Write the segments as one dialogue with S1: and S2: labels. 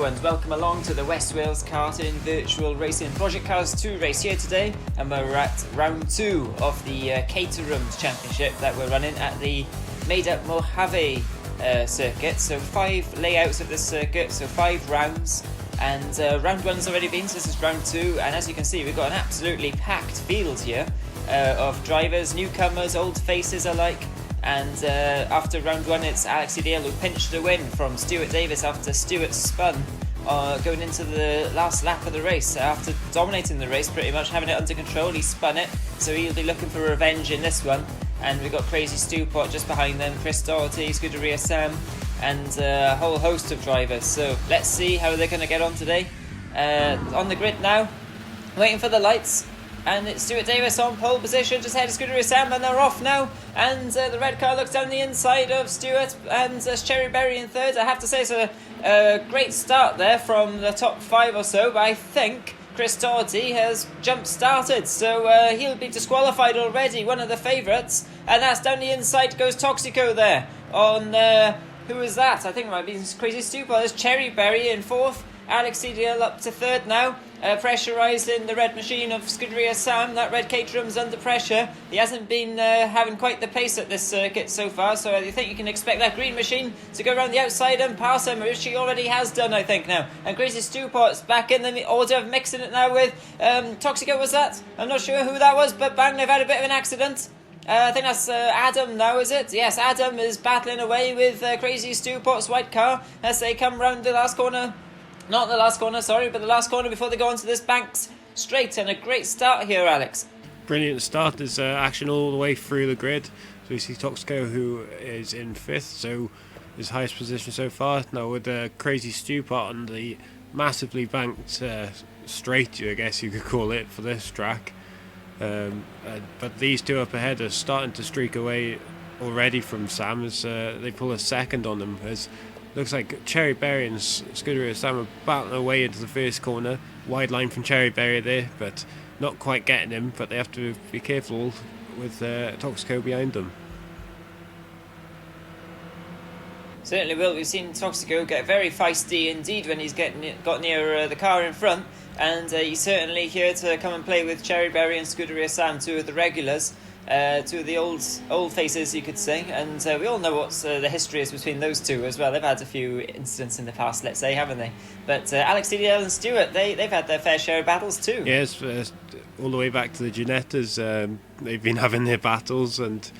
S1: Hello and welcome along to the West Wales Karting Virtual Racing Project Cars 2 race here today, and we're at round 2 of the Caterham Championship that we're running at the made-up Mojave circuit. So 5 layouts of this circuit, so 5 rounds, and round 1's already been, so this is round 2, and as you can see we've got an absolutely packed field here of drivers, newcomers, old faces alike. And after round 1, it's Alex Idale who pinched the win from Stuart Davis after Stuart spun going into the last lap of the race. After dominating the race, pretty much having it under control, he spun it, so he'll be looking for revenge in this one. And we've got Crazy Stewpot just behind them, Chris Doherty, Scuderia Sam, and a whole host of drivers. So let's see how they're going to get on today. On the grid now, waiting for the lights. And it's Stuart Davis on pole position, just ahead of Scuderia Sam, and they're off now. And the red car looks down the inside of Stuart, and there's Cherry Berry in third. I have to say it's a great start there from the top 5 or so, but I think Chris Doherty has jump-started, so he'll be disqualified already, one of the favourites. And that's down the inside goes Toxico there on, who is that? I think it might be Crazy Stupid. There's Cherry Berry in 4th. Alex Idale up to 3rd now, pressurising the red machine of Scuderia Sam. That red Caterham's under pressure. He hasn't been having quite the pace at this circuit so far, so I think you can expect that green machine to go around the outside and pass him, which he already has done, I think, now. And Crazy Stewpot's back in the order of mixing it now with Toxico, was that? I'm not sure who that was, but bang, they've had a bit of an accident. I think that's Adam now, is it? Yes, Adam is battling away with Crazy Stewpot's white car as they come round the last corner. Not the last corner, sorry, but the last corner before they go onto this banked straight. And a great start here, Alex.
S2: Brilliant start. There's action all the way through the grid. So we see Toxico, who is in 5th, so his highest position so far. Now with Crazy Stewpot on the massively banked straight, I guess you could call it, for this track. But these two up ahead are starting to streak away already from Sam as they pull a second on them. As looks like Cherry Berry and Scuderia Sam are battling away into the first corner. Wide line from Cherry Berry there, but not quite getting him. But they have to be careful with Toxico behind them.
S1: Certainly will. We've seen Toxico get very feisty indeed when he's got near the car in front. And he's certainly here to come and play with Cherry Berry and Scuderia Sam, 2 of the regulars. 2 of the old faces, you could say, and we all know what the history is between those two as well. They've had a few incidents in the past, let's say, haven't they? But Alex Idale and Stuart, they've had their fair share of battles too.
S2: Yes, all the way back to the Ginettas, they've been having their battles, and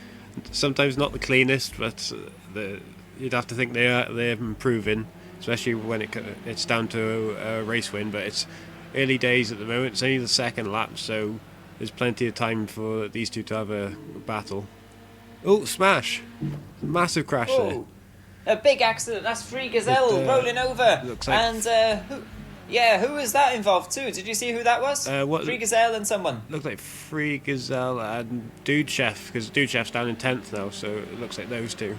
S2: sometimes not the cleanest, but you'd have to think they're improving, especially when it's down to a race win. But it's early days at the moment. It's only the 2nd lap, so there's plenty of time for these two to have a battle. Oh, smash! Massive crash there.
S1: A big accident. That's Free Gazelle rolling over.
S2: Looks like
S1: and who was that involved too? Did you see who that was? Free Gazelle and someone.
S2: Looked like Free Gazelle and Dude Chef, because Dude Chef's down in 10th now, so it looks like those two.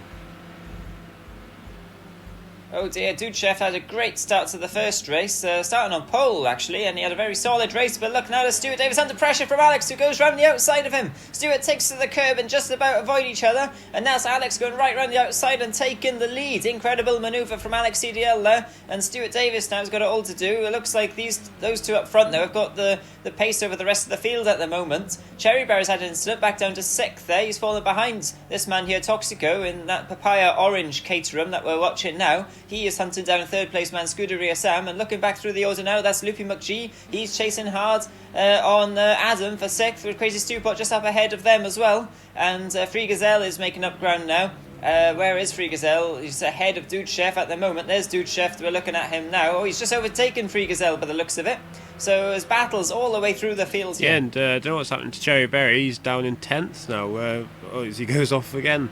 S1: Oh dear, Dude Chef had a great start to the first race, starting on pole actually, and he had a very solid race, but look now to Stuart Davis under pressure from Alex, who goes round the outside of him. Stuart takes to the curb and just about avoid each other, and now it's Alex going right round the outside and taking the lead. Incredible manoeuvre from Alex Idale there, and Stuart Davis now has got it all to do. It looks like those two up front now have got the pace over the rest of the field at the moment. Cherry Berry's had an incident, back down to 6th there. He's fallen behind this man here, Toxico, in that papaya orange Caterham that we're watching now. He is hunting down 3rd place man Scuderia Sam, and looking back through the order now, that's Loopy McGee. He's chasing hard on Adam for 6th, with Crazy Stewpot just up ahead of them as well. And Free Gazelle is making up ground now. Where is Free Gazelle? He's ahead of Dude Chef at the moment. There's Dude Chef, we're looking at him now. Oh, he's just overtaken Free Gazelle by the looks of it. So there's battles all the way through the field here.
S2: Yeah, and I don't know what's happened to Cherry Berry. He's down in 10th now. As he goes off again.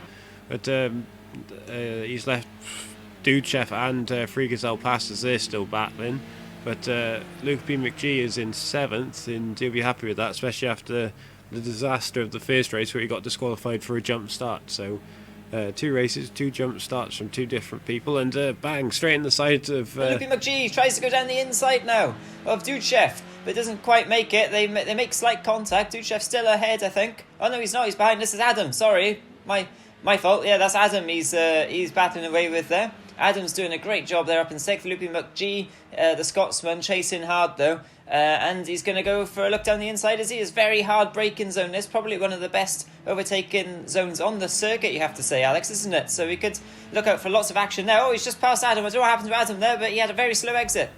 S2: But he's left Dude Chef and Free Gazelle past as they're still battling. But Luke P. McGee is in 7th, and he'll be happy with that, especially after the disaster of the first race where he got disqualified for a jump start. So 2 races, 2 jump starts from 2 different people, and bang, straight in the side of...
S1: Luke P. McGee tries to go down the inside now of Dude Chef, but doesn't quite make it. They make slight contact. Dude Chef's still ahead, I think. Oh no, he's not. He's behind. This is Adam. Sorry, my My fault. Yeah, that's Adam. He's battling away with there. Adam's doing a great job there up in 6th. Loopy McG, the Scotsman, chasing hard though. And he's going to go for a look down the inside as he is very hard braking zone. This probably one of the best overtaking zones on the circuit, you have to say, Alex, isn't it? So we could look out for lots of action there. Oh, he's just passed Adam. I don't know what happened to Adam there, but he had a very slow exit.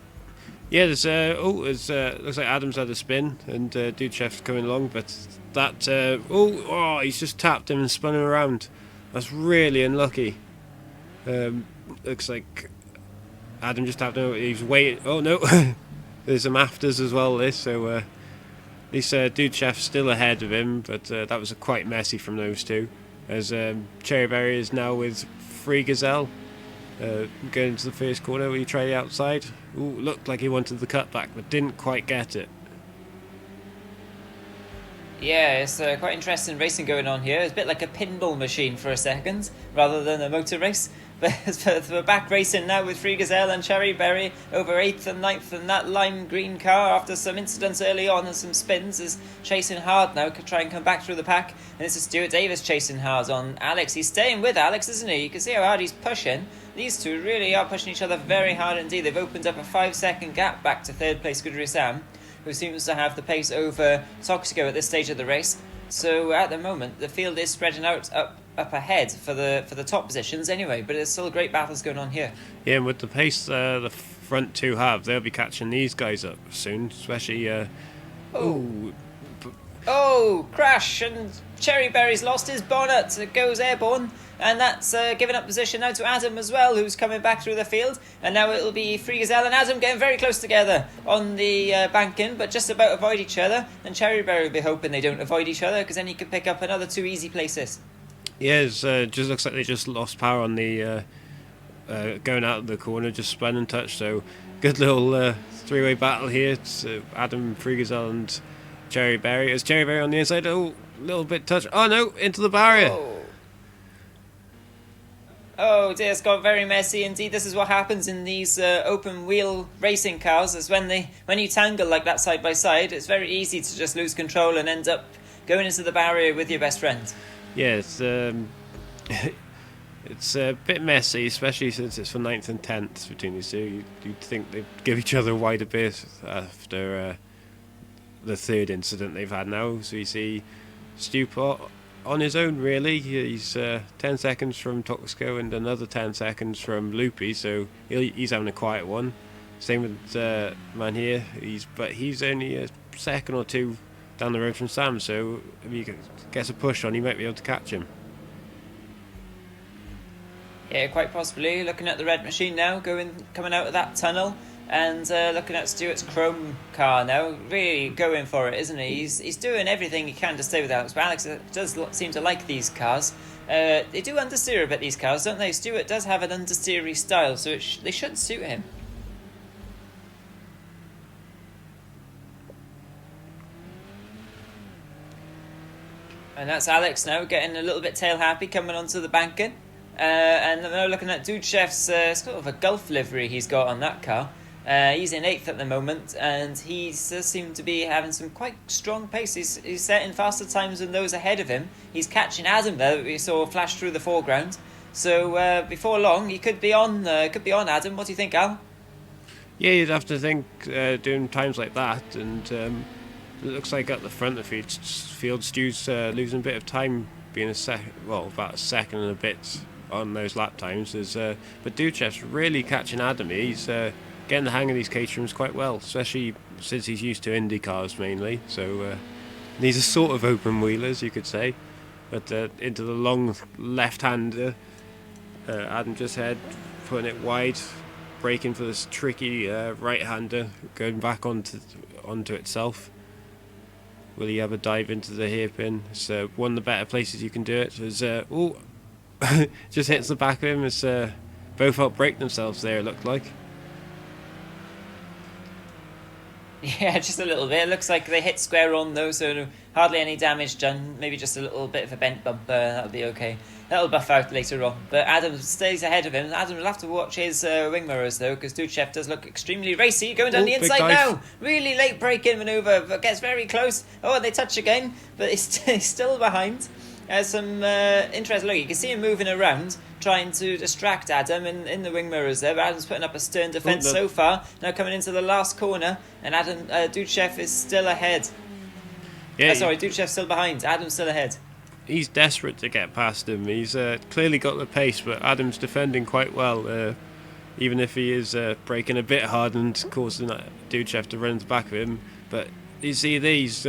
S2: Yeah, there's looks like Adam's had a spin and Dude Chef's coming along, but that he's just tapped him and spun him around. That's really unlucky. Looks like Adam just tapped him. He's waiting. Oh no, there's some afters as well. So this Dude Chef's still ahead of him, but that was quite messy from those two. As Cherryberry is now with Free Gazelle. Going into the first corner, will you try the outside? Ooh, looked like he wanted the cutback, but didn't quite get it.
S1: Yeah, it's quite interesting racing going on here. It's a bit like a pinball machine for a second, rather than a motor race. But we're back racing now with Free Gazelle and Cherryberry over 8th and 9th, and that lime green car, after some incidents early on and some spins, is chasing hard now to try and come back through the pack. And it's Stuart Davis chasing hard on Alex. He's staying with Alex, isn't he? You can see how hard he's pushing. These two really are pushing each other very hard indeed. They've opened up a 5-second gap back to 3rd place Goodry Sam, who seems to have the pace over Toxico at this stage of the race. So at the moment, the field is spreading out up ahead for the top positions anyway, but there's still great battles going on here.
S2: Yeah, and with the pace the front two have, they'll be catching these guys up soon, especially...
S1: Crash, and Cherryberry's lost his bonnet. It goes airborne, and that's given up position now to Adam as well, who's coming back through the field. And now it'll be Free Gazelle and Adam getting very close together on the banking, but just about avoid each other. And Cherryberry will be hoping they don't avoid each other, because then he could pick up another 2 easy places.
S2: Yeah, it just looks like they just lost power on the going out of the corner, just spun and touch. So good little three-way battle here. It's Adam, Free Gazelle and Cherryberry. Is Cherryberry on the inside? Oh, a little bit touch. Oh no, into the barrier.
S1: Oh dear, it's got very messy indeed. This is what happens in these open wheel racing cars, is when you tangle like that side by side, it's very easy to just lose control and end up going into the barrier with your best friend.
S2: Yeah, it's it's a bit messy, especially since it's for 9th and 10th between these two. You'd think they'd give each other a wider berth after the 3rd incident they've had now. So you see Stu on his own, really. He's 10 seconds from Toxico and another 10 seconds from Loopy, so he's having a quiet one. Same with man here, he's only a second or two down the road from Sam, so if he gets a push on, he might be able to catch him.
S1: Yeah, quite possibly. Looking at the red machine now, coming out of that tunnel, and looking at Stuart's chrome car now, really going for it, isn't he? He's doing everything he can to stay with Alex, but Alex does seem to like these cars. They do understeer a bit, these cars, don't they? Stuart does have an understeery style, so they should suit him. And that's Alex now, getting a little bit tail happy, coming onto the banking. And now looking at Dude Chef's sort of a Gulf livery he's got on that car. He's in 8th at the moment, and he does seem to be having some quite strong pace. He's setting faster times than those ahead of him. He's catching Adam there, that we saw flash through the foreground. So before long, he could be on Adam. What do you think, Al?
S2: Yeah, you'd have to think doing times like that, and it looks like at the front of the field Stu's losing a bit of time, being about a second and a bit on those lap times. But Dude Chef's really catching Adam. He's getting the hang of these caterings quite well, especially since he's used to Indy cars mainly. So these are sort of open wheelers, you could say. But into the long left-hander, Adam just had putting it wide, braking for this tricky right-hander, going back onto itself. Will he have a dive into the hairpin? It's one of the better places you can do it. Just hits the back of him. It's both outbrake themselves there, it looked like.
S1: Yeah, just a little bit. It looks like they hit square on though, so hardly any damage done. Maybe just a little bit of a bent bumper. That'll be okay. That'll buff out later on. But Adam stays ahead of him. Adam will have to watch his wing mirrors though, because Dude Chef does look extremely racy. Going down the inside now. Really late break-in manoeuvre, but gets very close. Oh, and they touch again, but he's still behind. There's some interesting look. You can see him moving around, trying to distract Adam in the wing mirrors there. But Adam's putting up a stern defence so far. Now coming into the last corner, and Adam Duchev is still ahead.
S2: Yeah,
S1: sorry, Duchev's still behind. Adam's still ahead.
S2: He's desperate to get past him. He's clearly got the pace, but Adam's defending quite well. Even if he is braking a bit hard and causing Duchev to run into the back of him. But you see these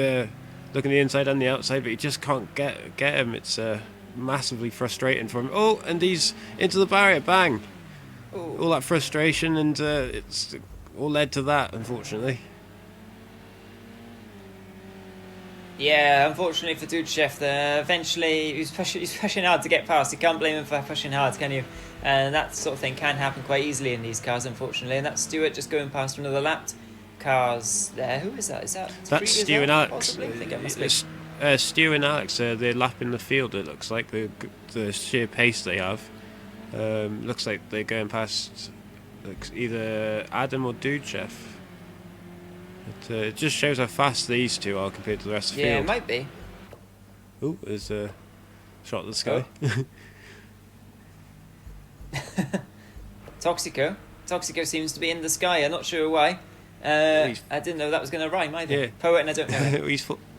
S2: looking the inside and the outside, but he just can't get him. It's massively frustrating for him. Oh, and he's into the barrier, bang! Ooh. All that frustration, and it's all led to that, unfortunately.
S1: Yeah, unfortunately for Duchev, eventually he's pushing hard to get past. You can't blame him for pushing hard, can you? And that sort of thing can happen quite easily in these cars, unfortunately. And that's Stewart just going past for another lap. Cars there. Who is that?
S2: That's Stu and Alex.
S1: Possibly? I think it must be.
S2: Stu and Alex, they're lapping the field. It looks like the sheer pace they have. Looks like they're going past either Adam or Duchev. It just shows how fast these two are compared to the rest of the field.
S1: Yeah, it might be.
S2: Oh, there's a shot at the sky.
S1: Toxico seems to be in the sky. I'm not sure why. I didn't know that was going to rhyme either. Yeah. Poet and I don't know.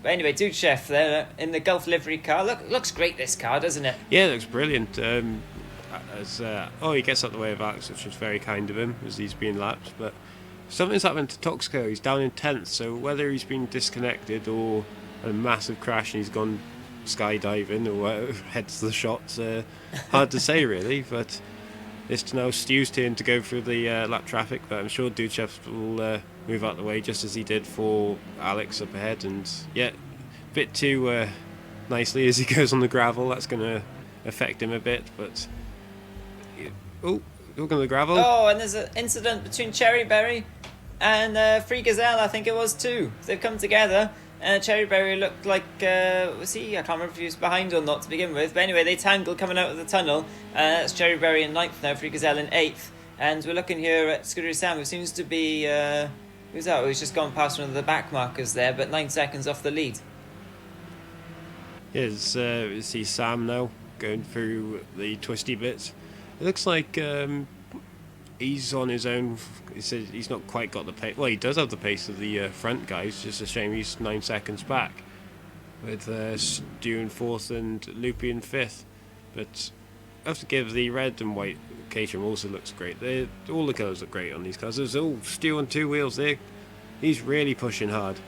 S1: But anyway, Duchev there in the Gulf livery car. Looks great, this car, doesn't it?
S2: Yeah, it looks brilliant. He gets out the way of Alex, which was very kind of him as he's being lapped. But something's happened to Toxico. He's down in 10th, so whether he's been disconnected or a massive crash and he's gone skydiving or heads to the shots, hard to say really. But it's now Stu's turn to go through the lap traffic, but I'm sure Duchev will move out the way just as he did for Alex up ahead. And yeah, a bit too nicely as he goes on the gravel. That's going to affect him a bit, but look on the gravel.
S1: Oh, and there's an incident between Cherryberry and Free Gazelle, I think it was too. They've come together. Cherryberry looked like, was he? I can't remember if he was behind or not to begin with. But anyway, they tangled coming out of the tunnel. That's Cherryberry in 9th now, Free Gazelle in 8th. And we're looking here at Scooter Sam, who seems to be, who's that? He's just gone past one of the back markers there, but 9 seconds off the lead.
S2: Yes, we see Sam now going through the twisty bits. It looks like he's on his own. He said he's not quite got the pace. Well, he does have the pace of the front guys. Just a shame he's 9 seconds back with Stu in 4th and Loopy in 5th. But I have to give the red and white Caterham also looks great. All the colours look great on these cars. There's all Stu on 2 wheels there. He's really pushing hard.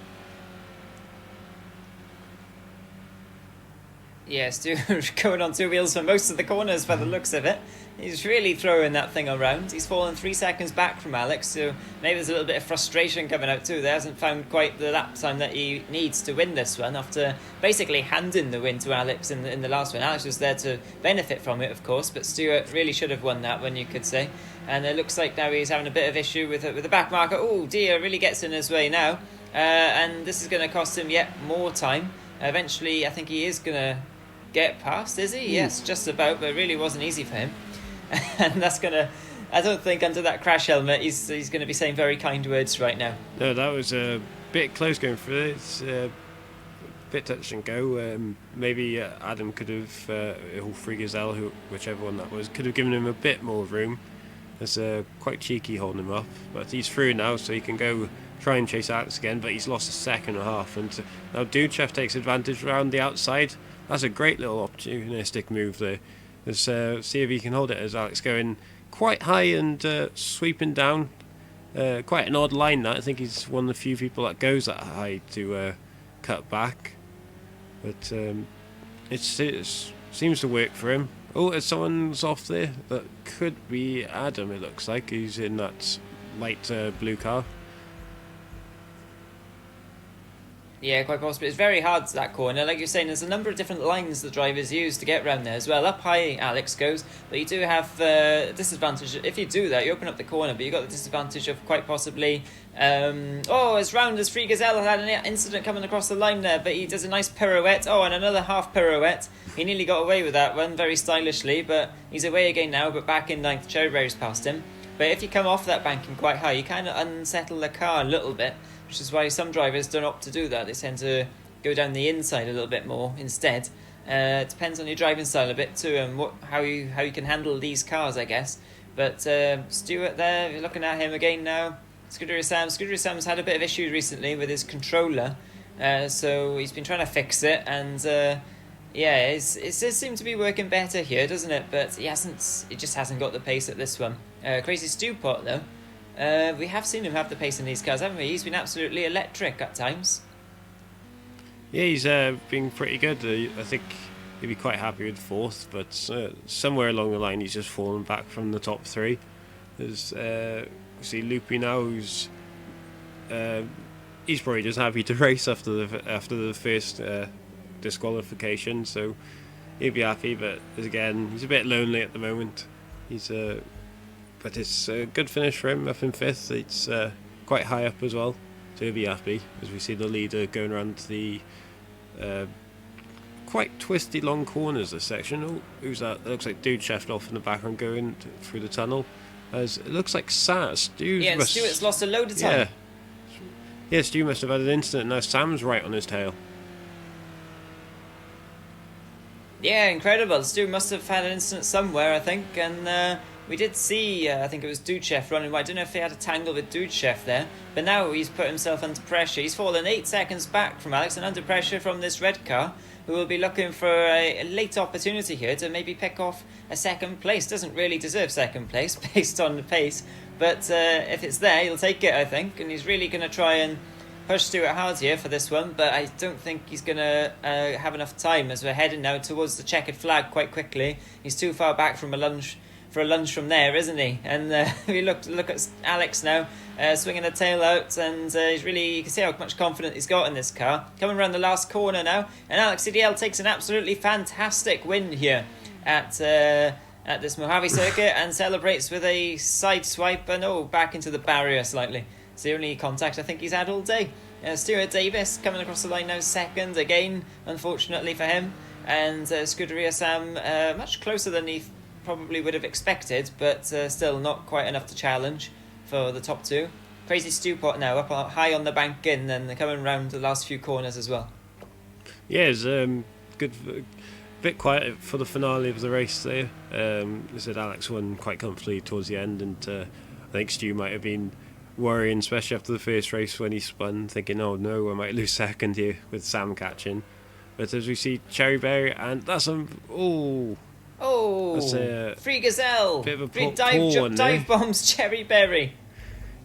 S1: Yeah, Stu going on 2 wheels for most of the corners by the looks of it. He's really throwing that thing around. He's fallen 3 seconds back from Alex, so maybe there's a little bit of frustration coming out too. There hasn't found quite the lap time that he needs to win this one after basically handing the win to Alex in the last one. Alex was there to benefit from it, of course, but Stewart really should have won that one, you could say. And it looks like now he's having a bit of issue with the back marker. Oh dear, really gets in his way now. And this is going to cost him yet more time. Eventually, I think he is going to get past, is he? Yes, just about, but it really wasn't easy for him. And that's going to, I don't think under that crash helmet he's going to be saying very kind words right now.
S2: No, that was a bit close going through it. It's a bit touch and go. Maybe Adam could have, or Free Gazelle, whichever one that was, could have given him a bit more room. It's quite cheeky holding him up, but he's through now, so he can go try and chase Alex again, but he's lost a second and a half. And now Duchev takes advantage around the outside. That's a great little opportunistic move there. Let's see if he can hold it as Alex going quite high and sweeping down. Quite an odd line that. I think he's one of the few people that goes that high to cut back. But it seems to work for him. Oh, someone's off there. That could be Adam, it looks like. He's in that light blue car.
S1: Yeah, quite possibly. It's very hard, that corner. Like you're saying, there's a number of different lines the drivers use to get around there as well. Up high, Alex goes, but you do have disadvantage. If you do that, you open up the corner, but you've got the disadvantage of quite possibly... as round as Free Gazelle had an incident coming across the line there, but he does a nice pirouette. Oh, and another half pirouette. He nearly got away with that one, very stylishly, but he's away again now, but back in 9th. Cherryberry's past him. But if you come off that banking quite high, you kind of unsettle the car a little bit, which is why some drivers don't opt to do that. They tend to go down the inside a little bit more instead. Depends on your driving style a bit too, and how you can handle these cars, I guess. But Stuart there, you're looking at him again now. Scuderia Sam's had a bit of issues recently with his controller, so he's been trying to fix it, and yeah, it does seem to be working better here, doesn't it? But it just hasn't got the pace at this one. Crazy Stewpot though, we have seen him have the pace in these cars, haven't we? He's been absolutely electric at times.
S2: Yeah, he's been pretty good. I think he'd be quite happy with fourth, but somewhere along the line he's just fallen back from the top three. There's see Loopy now, who's he's probably just happy to race after the first disqualification, so he'll be happy. But again, he's a bit lonely at the moment. But it's a good finish for him up in fifth. It's quite high up as well, so he'll be happy as we see the leader going around the quite twisty long corners this section. Oh, who's that? It looks like Dude Chef off in the background going through the tunnel. As it looks like
S1: Stuart's lost a load of time.
S2: Yeah, Stu must have had an incident. Now Sam's right on his tail.
S1: Yeah, incredible. Stu must have had an incident somewhere, I think, and we did see, I think it was Dude Chef running wide. I don't know if he had a tangle with Dude Chef there, but now he's put himself under pressure. He's fallen 8 seconds back from Alex and under pressure from this red car, who will be looking for a late opportunity here to maybe pick off a second place. Doesn't really deserve second place based on the pace, but if it's there, he'll take it, I think, and he's really going to try and push Stuart hard here for this one, but I don't think he's going to have enough time as we're heading now towards the checkered flag quite quickly. He's too far back from a lunge from there, isn't he? And we look at Alex now, swinging the tail out, and he's really, you can see how much confidence he's got in this car. Coming around the last corner now, and Alex CDL takes an absolutely fantastic win here at this Mojave circuit, and celebrates with a side swipe and back into the barrier slightly. It's the only contact I think he's had all day. Stuart Davis coming across the line now, second again, unfortunately for him, and Scuderia Sam much closer than he probably would have expected, but still not quite enough to challenge for the top two. Crazy Stewpot now up high on the bank in, and coming round the last few corners as well.
S2: Yeah, it's good, bit quiet for the finale of the race there. I said Alex won quite comfortably towards the end, and I think Stu might have been worrying, especially after the first race when he spun, thinking, oh no, I might lose second here with Sam catching. But as we see Cherry Berry, and that's
S1: Free Gazelle!
S2: Bit of a
S1: Free dive bombs, Cherry Berry!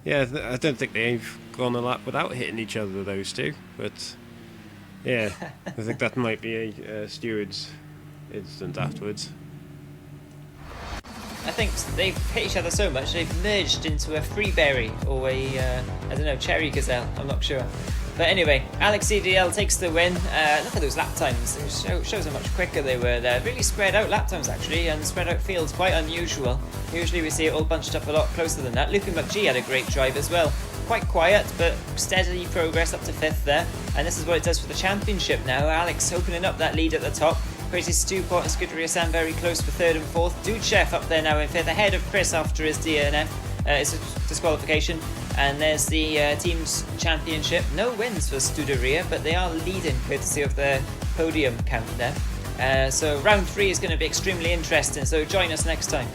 S2: Yeah, I don't think they've gone a lap without hitting each other, those two. But yeah, I think that might be a steward's incident afterwards.
S1: I think they've hit each other so much they've merged into a Free Berry or a Cherry Gazelle. I'm not sure. But anyway, Alex CDL takes the win. Look at those lap times. It shows how much quicker they were there. Really spread out lap times actually, and spread out fields, quite unusual. Usually we see it all bunched up a lot closer than that. Luke and McGee had a great drive as well. Quite quiet, but steady progress up to 5th there. And this is what it does for the championship now. Alex opening up that lead at the top. Crazy Stewpot and Scuderia Sam very close for 3rd and 4th. Dude Chef up there now in 5th, ahead of Chris after his DNF. It's a disqualification. And there's the team's championship. No wins for Scuderia, but they are leading courtesy of their podium count there. So round 3 is going to be extremely interesting, so join us next time.